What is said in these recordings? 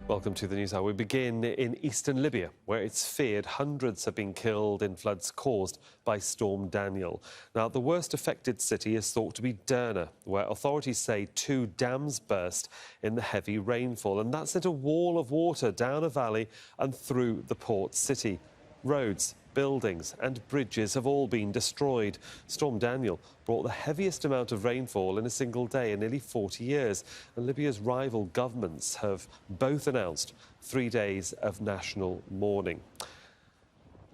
Welcome to the News Hour. We begin in eastern Libya, where it's feared hundreds have been killed in floods caused by Storm Daniel. Now, the worst affected city is thought to be Derna, where authorities say 2 dams burst in the heavy rainfall, and that sent a wall of water down a valley and through the port city. Roads, buildings and bridges have all been destroyed. Storm Daniel brought the heaviest amount of rainfall in a single day in nearly 40 years. And Libya's rival governments have both announced 3 days of national mourning.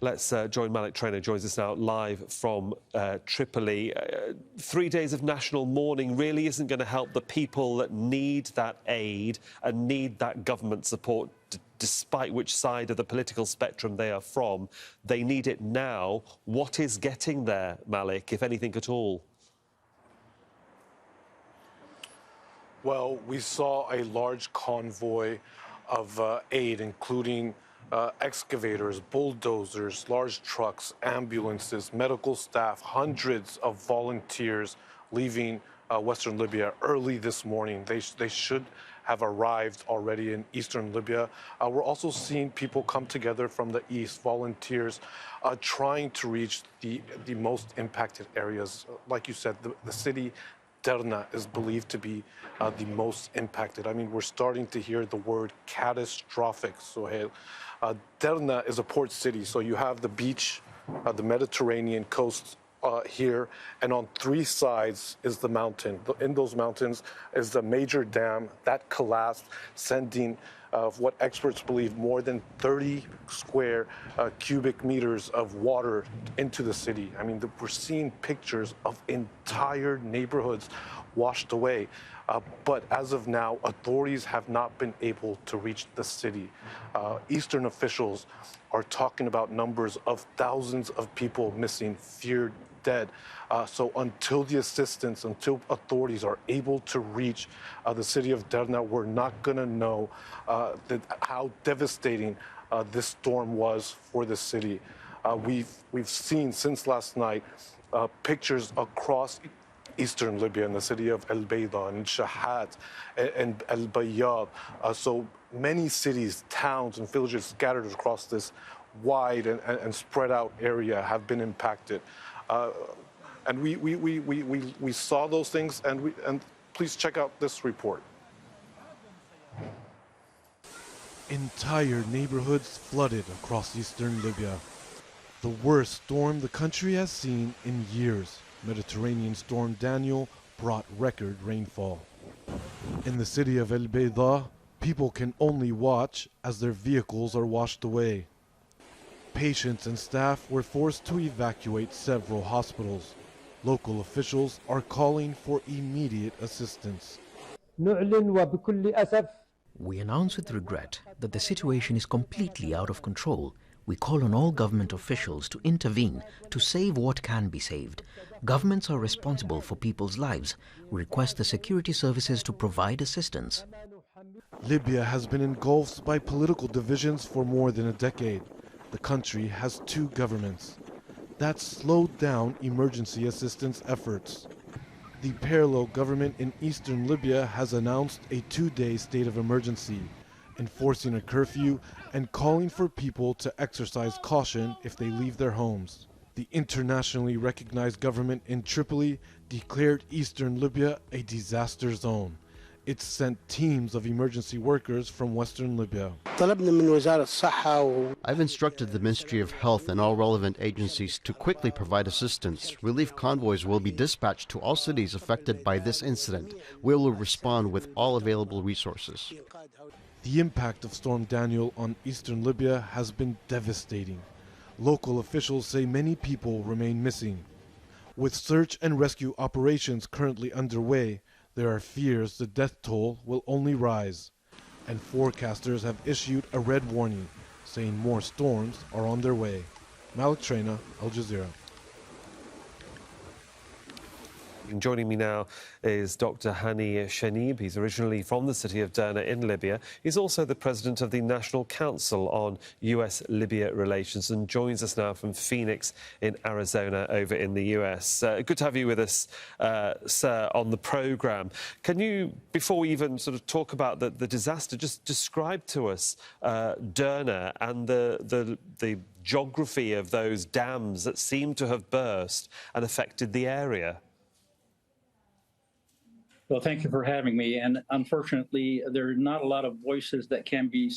Let's join Malik Trainer, joins us now live from Tripoli. 3 days of national mourning really isn't going to help the people that need that aid and need that government support, despite which side of the political spectrum they are from. They need it now. What is getting there, Malik, if anything at all? Well, we saw a large convoy of aid, including excavators, bulldozers, large trucks, ambulances, medical staff, hundreds of volunteers leaving Western Libya early this morning. They should have arrived already in eastern Libya. We're also seeing people come together from the east, volunteers trying to reach the most impacted areas. Like you said, the city Derna is believed to be the most impacted. I mean, we're starting to hear the word catastrophic, Sohail. Derna is a port city, so you have the beach, the Mediterranean coast here, and on 3 sides is the mountain. In those mountains is the major dam that collapsed, sending what experts believe more than 30 square cubic meters of water into the city. I mean, we're seeing pictures of entire neighborhoods washed away. But as of now, authorities have not been able to reach the city. Eastern officials are talking about numbers of thousands of people missing, feared dead. So until the assistance, until authorities are able to reach the city of Derna, we're not going to know how devastating this storm was for the city. We've seen since last night pictures across eastern Libya in the city of El Bayda and Shahat and El Bayyad. So many cities, towns and villages scattered across this wide and spread out area have been impacted. And we saw those things, and please check out this report. Entire neighborhoods flooded across eastern Libya. The worst storm the country has seen in years. Mediterranean storm Daniel brought record rainfall. In the city of El Bayda, people can only watch as their vehicles are washed away. Patients and staff were forced to evacuate several hospitals. Local officials are calling for immediate assistance. We announce with regret that the situation is completely out of control. We call on all government officials to intervene to save what can be saved. Governments are responsible for people's lives. We request the security services to provide assistance. Libya has been engulfed by political divisions for more than a decade. The country has 2 governments. That slowed down emergency assistance efforts. The parallel government in eastern Libya has announced a 2-day state of emergency, enforcing a curfew and calling for people to exercise caution if they leave their homes. The internationally recognized government in Tripoli declared eastern Libya a disaster zone. It sent teams of emergency workers from western Libya. I've instructed the Ministry of Health and all relevant agencies to quickly provide assistance. Relief convoys will be dispatched to all cities affected by this incident. We will respond with all available resources. The impact of Storm Daniel on eastern Libya has been devastating. Local officials say many people remain missing. With search and rescue operations currently underway, there are fears the death toll will only rise. And forecasters have issued a red warning, saying more storms are on their way. Malik Traina, Al Jazeera. speaking. Joining me now is Dr. Hani Shenib. He's originally from the city of Derna in Libya. He's also the president of the National Council on US-Libya relations and joins us now from Phoenix in Arizona over in the US. Good to have you with us, sir, on the programme. Can you, before we even sort of talk about the disaster, just describe to us Derna and the geography of those dams that seem to have burst and affected the area? Well, thank you for having me. And unfortunately, there are not a lot of voices that can be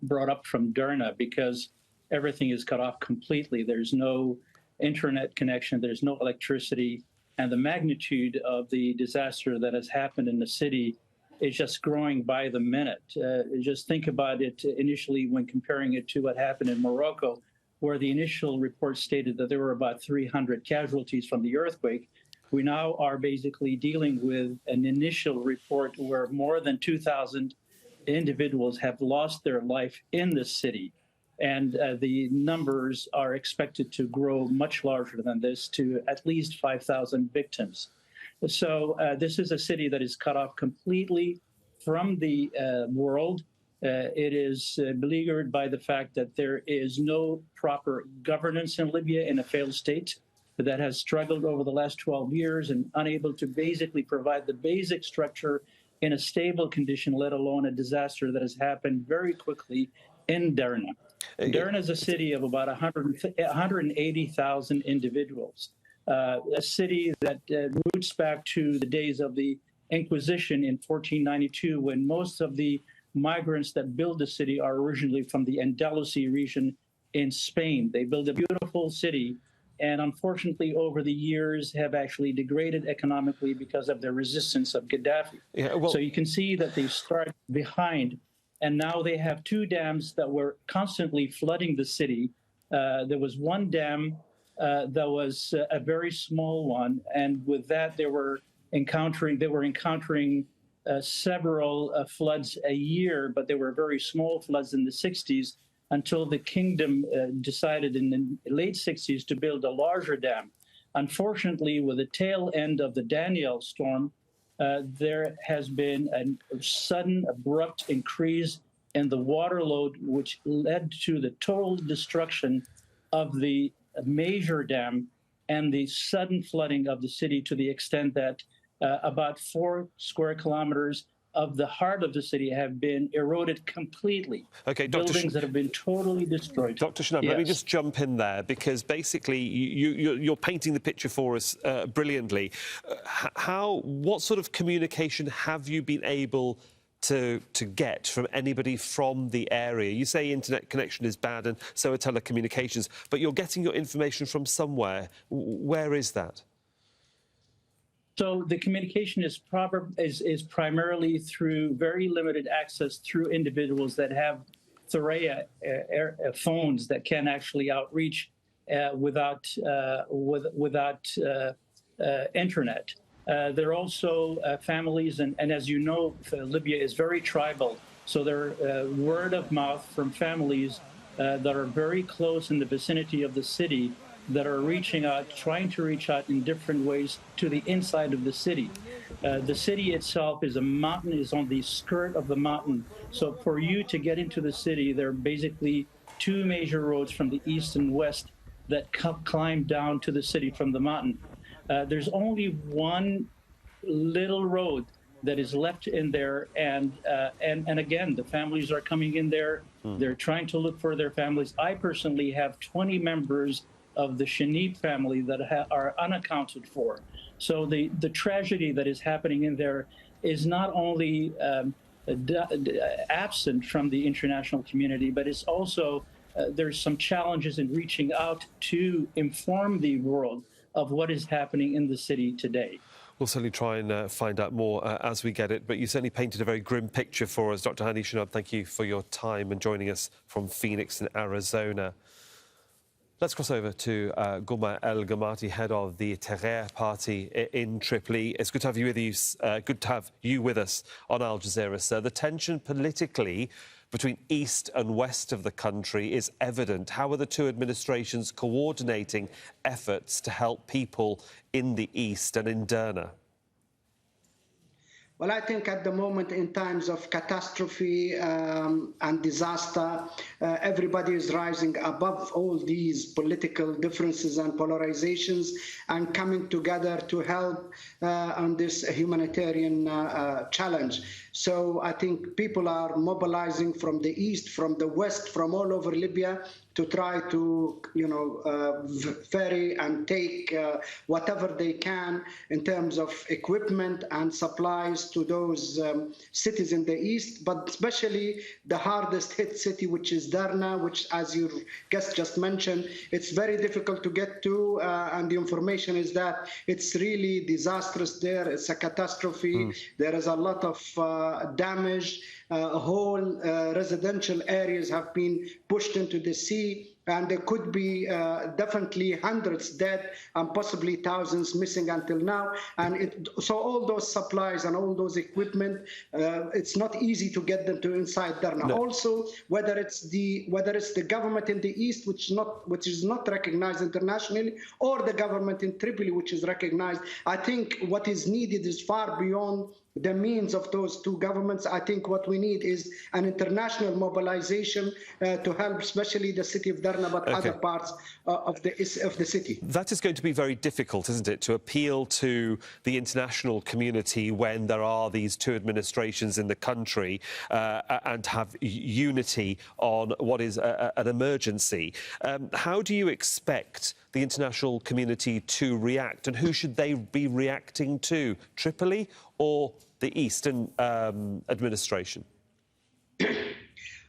brought up from Derna because everything is cut off completely. There's no internet connection, there's no electricity, and the magnitude of the disaster that has happened in the city is just growing by the minute. Just think about it initially when comparing it to what happened in Morocco, where the initial report stated that there were about 300 casualties from the earthquake. We now are basically dealing with an initial report where more than 2,000 individuals have lost their life in the city. And the numbers are expected to grow much larger than this to at least 5,000 victims. So this is a city that is cut off completely from the world. It is beleaguered by the fact that there is no proper governance in Libya, in a failed state that has struggled over the last 12 years and unable to basically provide the basic structure in a stable condition, let alone a disaster that has happened very quickly in Derna. Derna is a city of about 180,000 individuals. A city that roots back to the days of the Inquisition in 1492, when most of the migrants that build the city are originally from the Andalusia region in Spain. They build a beautiful city, and unfortunately, over the years, have actually degraded economically because of the resistance of Gaddafi. Yeah, well, so you can see that they start behind, and now they have two dams that were constantly flooding the city. There was one dam that was a very small one, and with that they were encountering several floods a year, but they were very small floods in the 60s until the kingdom decided in the late 60s to build a larger dam. Unfortunately, with the tail end of the Danielle storm, there has been a sudden abrupt increase in the water load, which led to the total destruction of the major dam and the sudden flooding of the city, to the extent that about 4 square kilometers of the heart of the city have been eroded completely. Okay, buildings that have been totally destroyed. Dr. Shenab, yes. Let me just jump in there, because basically you're painting the picture for us brilliantly. What sort of communication have you been able to get from anybody from the area? You say internet connection is bad and so are telecommunications, but you're getting your information from somewhere. Where is that? So the communication is primarily through very limited access through individuals that have Thuraya phones that can actually outreach without internet. There are also families, and as you know, Libya is very tribal, so there are word of mouth from families that are very close in the vicinity of the city that are reaching out, trying to reach out in different ways to the inside of the city. The city itself is a mountain, is on the skirt of the mountain. So for you to get into the city, there are basically 2 major roads from the east and west that climb down to the city from the mountain. There's only one little road that is left in there, and again, the families are coming in there. They're trying to look for their families. I personally have 20 members of the Shenib family that are unaccounted for. So the tragedy that is happening in there is not only absent from the international community, but it's also there's some challenges in reaching out to inform the world of what is happening in the city today. We'll certainly try and find out more as we get it, but you certainly painted a very grim picture for us. Dr. Hani Shenab, thank you for your time and joining us from Phoenix in Arizona. Let's cross over to Gouma El Gamati, head of the Tahrir party in Tripoli. It's good to have you with us on Al Jazeera, sir. The tension politically between east and west of the country is evident. How are the two administrations coordinating efforts to help people in the east and in Derna? Well, I think at the moment, in times of catastrophe and disaster, everybody is rising above all these political differences and polarizations and coming together to help on this humanitarian challenge. So I think people are mobilizing from the east, from the west, from all over Libya to try to, ferry and take whatever they can in terms of equipment and supplies to those cities in the east, but especially the hardest hit city, which is Derna, which, as your guest just mentioned, it's very difficult to get to, and the information is that it's really disastrous there. It's a catastrophe. There is a lot of damage. Whole residential areas have been pushed into the sea, and there could be definitely hundreds dead and possibly thousands missing until now. And so all those supplies and all those equipment, it's not easy to get them to inside Derna. No. Also, whether it's the government in the east, which is not recognized internationally, or the government in Tripoli, which is recognized, I think what is needed is far beyond the means of those two governments. I think what we need is an international mobilization to help, especially the city of Derna, but other parts of the city. That is going to be very difficult, isn't it, to appeal to the international community when there are these two administrations in the country and have unity on what is an emergency. How do you expect the international community to react, and who should they be reacting to? Tripoli or the Eastern administration?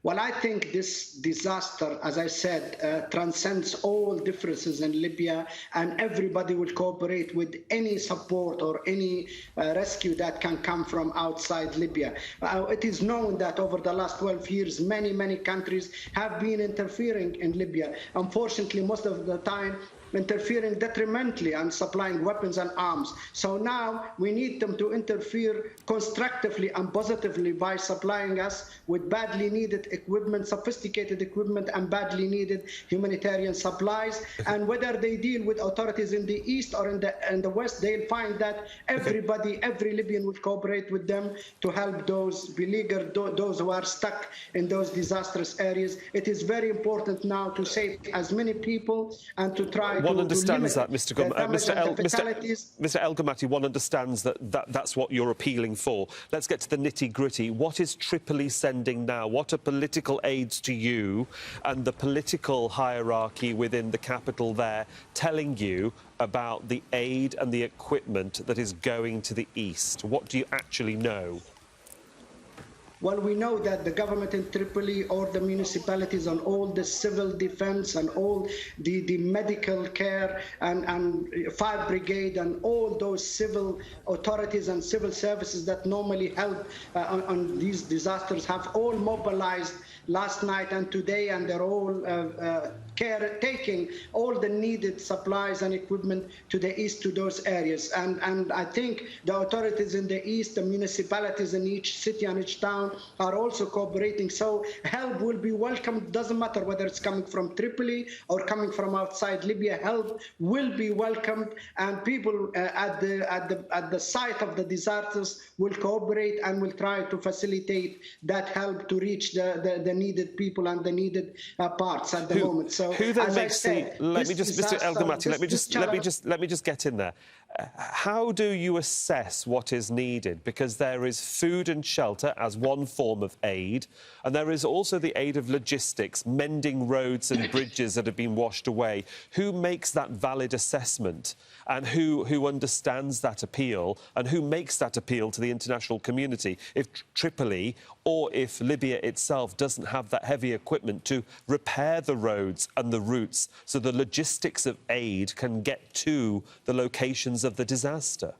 Well, I think this disaster, as I said, transcends all differences in Libya, and everybody will cooperate with any support or any rescue that can come from outside Libya. It is known that over the last 12 years, many countries have been interfering in Libya. Unfortunately, most of the time, interfering detrimentally and supplying weapons and arms. So now we need them to interfere constructively and positively by supplying us with badly needed equipment, sophisticated equipment, and badly needed humanitarian supplies. And whether they deal with authorities in the east or in the west, they'll find that everybody, every Libyan will cooperate with them to help those beleaguered, those who are stuck in those disastrous areas. It is very important now to save as many people and to try one understands that, Mr. El Ghamati, one understands that's what you're appealing for. Let's get to the nitty-gritty. What is Tripoli sending now? What are political aids to you and the political hierarchy within the capital there telling you about the aid and the equipment that is going to the east? What do you actually know? Well, we know that the government in Tripoli or the municipalities and all the civil defense and all the medical care and fire brigade and all those civil authorities and civil services that normally help on these disasters have all mobilized last night and today, and they're all taking all the needed supplies and equipment to the east, to those areas. And I think the authorities in the east, the municipalities in each city and each town are also cooperating. So help will be welcomed. Doesn't matter whether it's coming from Tripoli or coming from outside Libya. Help will be welcomed, and people at the site of the disasters will cooperate and will try to facilitate that help to reach the needed people and the needed parts at the moment. So who then makes the? Let me just, Mr. El Ghamati, let me just get in there. How do you assess what is needed? Because there is food and shelter as one form of aid, and there is also the aid of logistics, mending roads and bridges that have been washed away. Who makes that valid assessment, and who understands that appeal, and who makes that appeal to the international community? If Tripoli or if Libya itself doesn't have that heavy equipment to repair the roads and the routes so the logistics of aid can get to the locations of the disaster?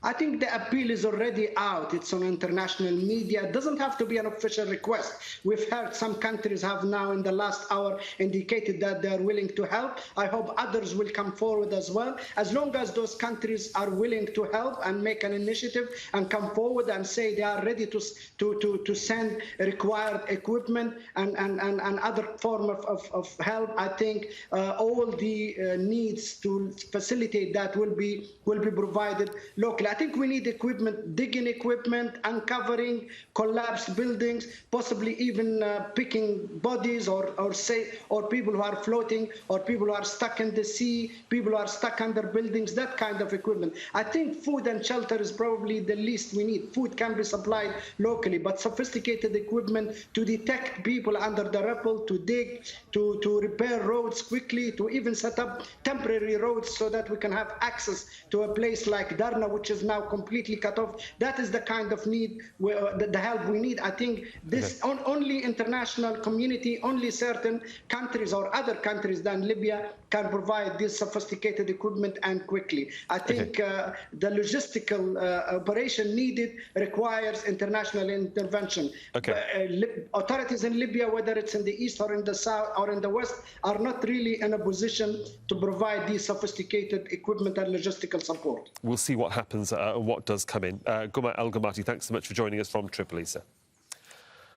I think the appeal is already out. It's on international media. It doesn't have to be an official request. We've heard some countries have now in the last hour indicated that they are willing to help. I hope others will come forward as well. As long as those countries are willing to help and make an initiative and come forward and say they are ready to send required equipment and other form of help, I think all the needs to facilitate that will be provided locally. I think we need equipment, digging equipment, uncovering collapsed buildings, possibly even picking bodies or people who are floating, or people who are stuck in the sea, people who are stuck under buildings, that kind of equipment. I think food and shelter is probably the least we need. Food can be supplied locally, but sophisticated equipment to detect people under the rubble, to dig, to repair roads quickly, to even set up temporary roads so that we can have access to a place like Derna, which is now completely cut off. That is the kind of need, the help we need. I think this only international community, only certain countries or other countries than Libya can provide this sophisticated equipment and quickly. I think the logistical operation needed requires international intervention. Authorities in Libya, whether it's in the east or in the south or in the west, are not really in a position to provide these sophisticated equipment and logistical support. We'll see what happens and what does come in. Guma El Ghamati, thanks so much for joining us from Tripoli, sir.